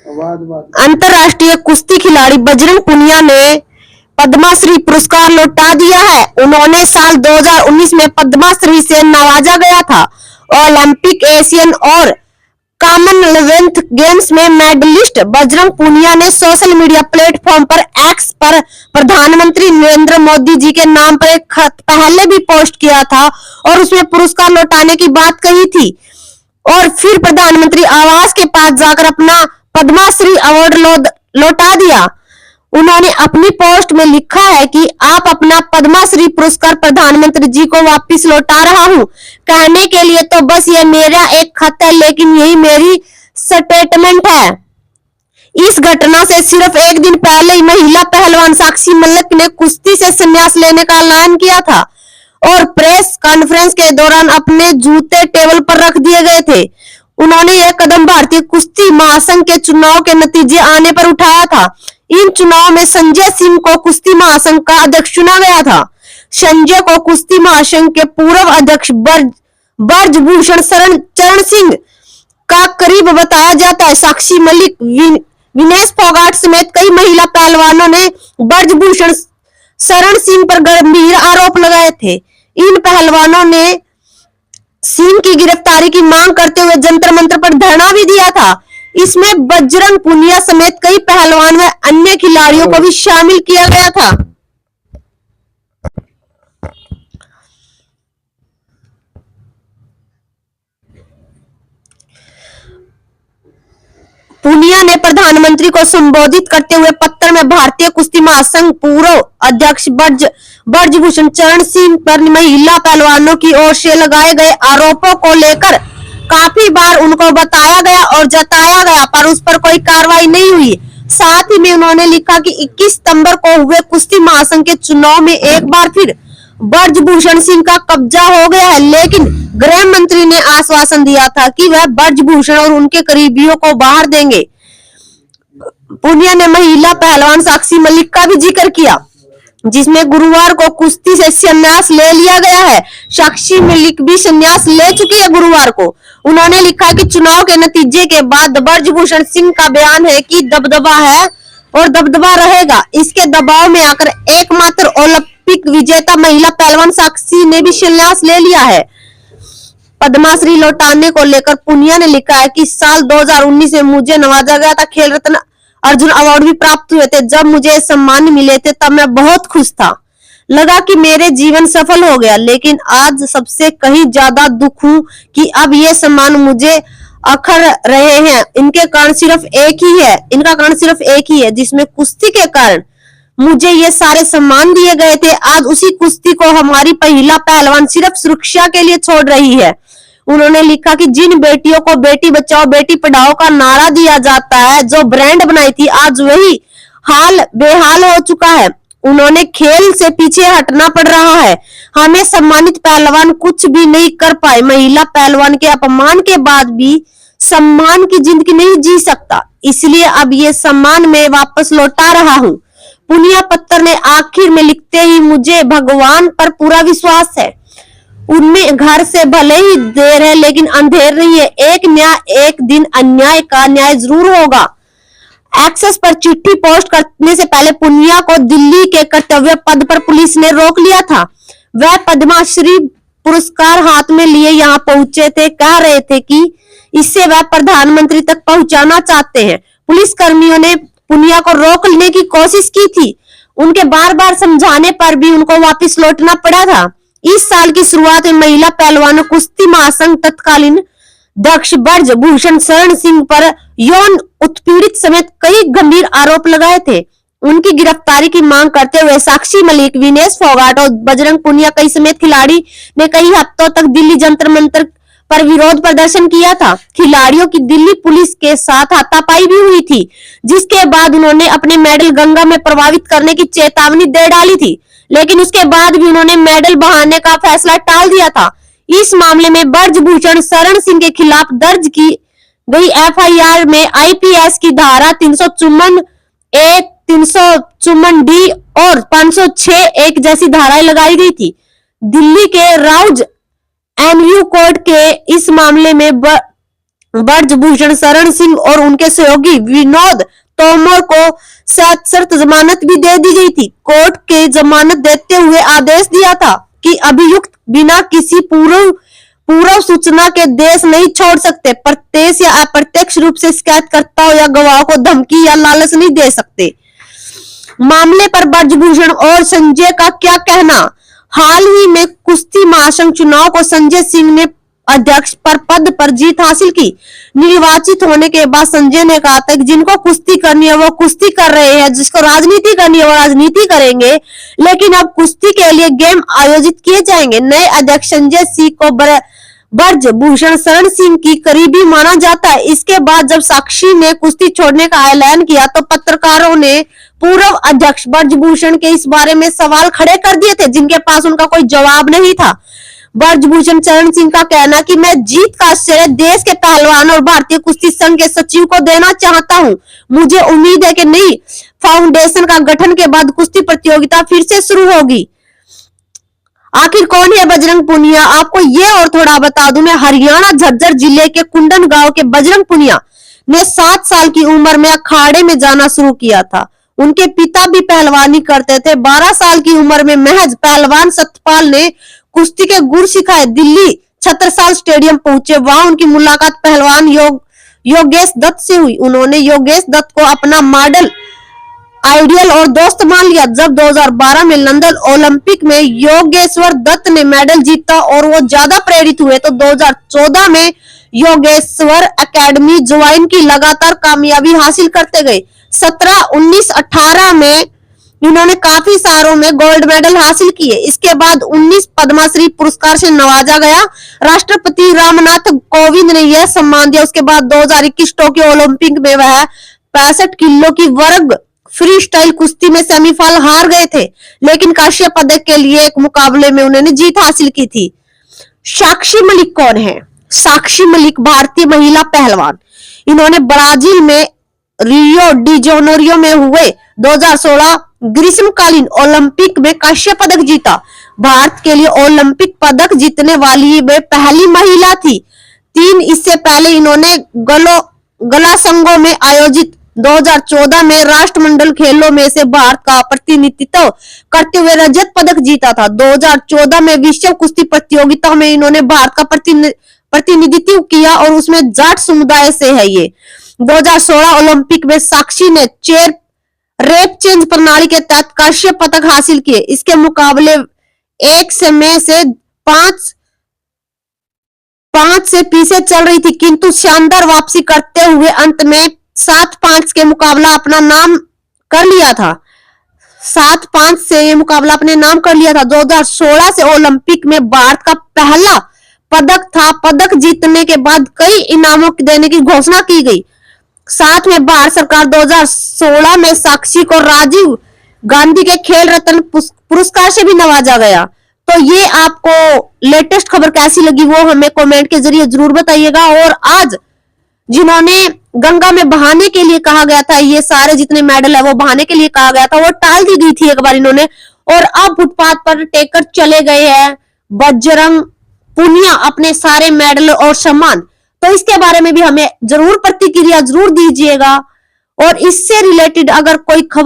अंतर्राष्ट्रीय कुश्ती खिलाड़ी बजरंग पुनिया ने पद्मश्री पुरस्कार लौटा दिया है। उन्होंने साल 2019 में पद्मश्री से नवाजा गया था। ओलंपिक, एशियन और कॉमनवेल्थ गेम्स में मेडलिस्ट बजरंग पुनिया ने सोशल मीडिया प्लेटफॉर्म पर एक्स पर प्रधानमंत्री नरेंद्र मोदी जी के नाम पर एक खत पहले भी पोस्ट किया था और उसमें पुरस्कार लौटाने की बात कही थी और फिर प्रधानमंत्री आवास के पास जाकर अपना पद्मश्री अवार्ड लौटा दिया। उन्होंने अपनी पोस्ट में लिखा है कि आप अपना पद्मश्री पुरस्कार प्रधानमंत्री जी को वापस लौटा रहा हूं। कहने के लिए तो बस ये मेरा एक खत है, लेकिन यही मेरी स्टेटमेंट है। इस घटना से सिर्फ एक दिन पहले महिला पहलवान साक्षी मलिक ने कुश्ती से संन्यास लेने का ऐलान किया था और प्रेस कॉन्फ्रेंस के दौरान अपने जूते टेबल पर रख दिए गए थे। उन्होंने यह कदम भारतीय कुश्ती महासंघ के चुनाव के नतीजे आने पर उठाया था। इन चुनाव में संजय सिंह को कुश्ती महासंघ का अध्यक्ष चुना गया था। संजय को कुश्ती महासंघ के पूर्व अध्यक्ष ब्रजभूषण चरण सिंह का करीब बताया जाता है। साक्षी मलिक, विनेश फोगाट समेत कई महिला पहलवानों ने ब्रजभूषण शरण सिंह पर गंभीर आरोप लगाए थे। इन पहलवानों ने सिंह की गिरफ्तारी की मांग करते हुए जंतर मंतर पर धरना भी दिया था। इसमें बजरंग पुनिया समेत कई पहलवान व अन्य खिलाड़ियों को भी शामिल किया गया था। पुनिया ने प्रधानमंत्री को संबोधित करते हुए पत्र में भारतीय कुश्ती महासंघ पूर्व अध्यक्ष ब्रजभूषण चरण सिंह पर महिला पहलवानों की ओर से लगाए गए आरोपों को लेकर काफी बार उनको बताया गया और जताया गया, पर उस पर कोई कार्रवाई नहीं हुई। साथ ही में उन्होंने लिखा कि 21 सितंबर को हुए कुश्ती महासंघ के चुनाव में एक बार फिर ब्रजभूषण सिंह का कब्जा हो गया है, लेकिन गृह मंत्री ने आश्वासन दिया था कि वह ब्रजभूषण और उनके करीबियों को बाहर देंगे। पुनिया ने महिला पहलवान साक्षी मलिक का भी जिक्र किया, जिसमें गुरुवार को कुश्ती से संन्यास ले लिया गया है। साक्षी मलिक भी संन्यास ले चुकी है गुरुवार को। उन्होंने लिखा कि चुनाव के नतीजे के बाद ब्रजभूषण सिंह का बयान है कि दबदबा है और दबदबा रहेगा। इसके दबाव में आकर एकमात्र ओलंपिक विजेता महिला पहलवान साक्षी ने भी संन्यास ले लिया है। पद्मश्री लौटाने को लेकर पुनिया ने लिखा है कि साल 2019 में मुझे नवाजा गया था। खेल रत्न अर्जुन अवार्ड भी प्राप्त हुए थे। जब मुझे सम्मान मिले थे तब मैं बहुत खुश था। लगा कि मेरे जीवन सफल हो गया, लेकिन आज सबसे कहीं ज्यादा दुख हूं कि अब ये सम्मान मुझे अखर रहे हैं। इनका कारण सिर्फ एक ही है, जिसमें कुश्ती के कारण मुझे ये सारे सम्मान दिए गए थे। आज उसी कुश्ती को हमारी महिला पहलवान सिर्फ सुरक्षा के लिए छोड़ रही है। उन्होंने लिखा कि जिन बेटियों को बेटी बचाओ बेटी पढ़ाओ का नारा दिया जाता है, जो ब्रांड बनाई थी, आज वही हाल बेहाल हो चुका है। उन्होंने खेल से पीछे हटना पड़ रहा है। हमें सम्मानित पहलवान कुछ भी नहीं कर पाए। महिला पहलवान के अपमान के बाद भी सम्मान की जिंदगी नहीं जी सकता, इसलिए अब ये सम्मान मैं वापस लौटा रहा हूँ। पुनिया पत्र ने आखिर में लिखते ही मुझे भगवान पर पूरा विश्वास है। उनमें घर से भले ही देर है, लेकिन अंधेर नहीं है। एक दिन अन्याय का न्याय जरूर होगा। एक्सेस पर चिट्ठी पोस्ट करने से पहले पुनिया को दिल्ली के कर्तव्य पद पर पुलिस ने रोक लिया था। वह पद्मश्री पुरस्कार हाथ में लिए यहाँ पहुंचे थे। कह रहे थे कि इससे वह प्रधानमंत्री तक पहुंचाना चाहते हैं। पुलिस कर्मियों ने पुनिया को रोकने की कोशिश की थी। उनके बार बार समझाने पर भी उनको वापस लौटना पड़ा था। इस साल की शुरुआत में महिला पहलवानों कुश्ती महासंघ तत्कालीन अध्यक्ष ब्रजभूषण शरण सिंह पर यौन उत्पीड़ित समेत कई गंभीर आरोप लगाए थे। उनकी गिरफ्तारी की मांग करते हुए साक्षी मलिक, विनेश फोगाट और बजरंग पुनिया कई समेत खिलाड़ी ने कई हफ्तों तक दिल्ली जंतर मंतर पर विरोध प्रदर्शन किया था। खिलाड़ियों की दिल्ली पुलिस के साथ हाथापाई भी हुई थी, जिसके बाद उन्होंने अपने मेडल गंगा में प्रवाहित करने की चेतावनी दे डाली थी, लेकिन उसके बाद भी उन्होंने मेडल बहाने का फैसला टाल दिया था। इस मामले में ब्रजभूषण शरण सिंह के खिलाफ दर्ज की गई एफआईआर में आईपीएस की धारा 354(1), 354(d) और 506(1) जैसी धाराएं लगाई गई थी। दिल्ली के राउज एनयू कोर्ट के इस मामले में ब्रजभूषण शरण सिंह और उनके सहयोगी विनोद तोमर को सशर्त जमानत भी दे दी गई थी। कोर्ट के जमानत देते हुए आदेश दिया था कि अभियुक्त बिना किसी पूर्व सूचना के देश नहीं छोड़ सकते, प्रत्यक्ष या अप्रत्यक्ष रूप से शिकायतकर्ताओं या गवाहों को धमकी या लालच नहीं दे सकते। मामले पर ब्रजभूषण और संजय का क्या कहना? हाल ही में कुश्ती महासंघ चुनाव को संजय सिंह ने अध्यक्ष पर पद पर जीत हासिल की। निर्वाचित होने के बाद संजय ने कहा था कि जिनको कुश्ती करनी है वो कुश्ती कर रहे हैं, जिसको राजनीति करनी है वो राजनीति करेंगे, लेकिन अब कुश्ती के लिए गेम आयोजित किए जाएंगे। नए अध्यक्ष संजय सिंह को ब्रजभूषण शरण सिंह की करीबी माना जाता है। इसके बाद जब साक्षी ने कुश्ती छोड़ने का ऐलान किया तो पत्रकारों ने पूर्व अध्यक्ष ब्रजभूषण के इस बारे में सवाल खड़े कर दिए थे, जिनके पास उनका कोई जवाब नहीं था। ब्रजभूषण शरण सिंह का कहना कि मैं जीत का श्रेय देश के पहलवान और भारतीय कुश्ती संघ के सचिव को देना चाहता हूं। मुझे उम्मीद है कि नई फाउंडेशन का गठन के बाद कुश्ती प्रतियोगिता फिर से शुरू होगी। आखिर कौन है बजरंग पुनिया? आपको ये और थोड़ा बता दूं, मैं हरियाणा झज्जर जिले के कुंडन गांव के बजरंग पुनिया ने 7 साल की उम्र में अखाड़े में जाना शुरू किया था। उनके पिता भी पहलवानी करते थे। 12 साल की उम्र में महज पहलवान सतपाल ने कुश्ती के गुर सिखाए। दिल्ली छत्रसाल स्टेडियम पहुंचे, वहां उनकी मुलाकात पहलवान योगेश दत्त से हुई। उन्होंने योगेश दत्त को अपना मॉडल, आइडियल और दोस्त मान लिया। जब 2012 में लंदन ओलंपिक में योगेश्वर दत्त ने मेडल जीता और वो ज्यादा प्रेरित हुए तो 2014 में योगेश्वर एकेडमी ज्वाइन की, लगातार कामयाबी हासिल करते गए। 17, 19, 18 में इन्होंने काफी सारों में गोल्ड मेडल हासिल किए। इसके बाद 19 पद्मश्री पुरस्कार से नवाजा गया। राष्ट्रपति रामनाथ कोविंद ने यह सम्मान दिया। उसके बाद 2021 टोक्यो ओलंपिक में वह 65 किलो की वर्ग फ्री स्टाइल कुश्ती में सेमीफाइनल हार गए थे, लेकिन कांस्य पदक के लिए एक मुकाबले में उन्होंने जीत हासिल की थी। साक्षी मलिक कौन है? साक्षी मलिक भारतीय महिला पहलवान। इन्होंने ब्राजील में रियो डी जेनेरियो में हुए 2016 ग्रीष्मकालीन ओलंपिक में कांस्य पदक जीता। भारत के लिए ओलंपिक पदक जीतने वाली वे पहली महिला थी। 3 इससे पहले इन्होंने गलासंगो में आयोजित 2014 में राष्ट्रमंडल खेलों में से भारत का प्रतिनिधित्व करते हुए रजत पदक जीता था। 2014 में विश्व कुश्ती प्रतियोगिता में इन्होंने भारत का प्रतिनिधित्व किया और उसमें जाट समुदाय से है ये। 2016 ओलंपिक में साक्षी ने चेयर रेप चेंज प्रणाली के तहत कांस्य पदक हासिल किए। इसके मुकाबले 1 समय से 5 से पीछे चल रही थी, किंतु शानदार वापसी करते हुए अंत में 7-5 के मुकाबला अपना नाम कर लिया था। 7-5 से ये मुकाबला अपने नाम कर लिया था। 2016 से ओलंपिक में भारत का पहला पदक था। पदक जीतने के बाद कई इनामों देने की घोषणा की गई। साथ में भारत सरकार 2016 में साक्षी को राजीव गांधी के खेल रत्न पुरस्कार से भी नवाजा गया। तो ये आपको लेटेस्ट खबर कैसी लगी वो हमें कमेंट के जरिए जरूर बताइएगा। और आज जिन्होंने गंगा में बहाने के लिए कहा गया था, ये सारे जितने मेडल है वो बहाने के लिए कहा गया था, वो टाल दी गई थी एक बार इन्होंने, और अब फुटपाथ पर टेकर चले गए हैं बजरंग पुनिया अपने सारे मेडल और सम्मान। तो इसके बारे में भी हमें जरूर प्रतिक्रिया जरूर दीजिएगा। और इससे रिलेटेड अगर कोई खबर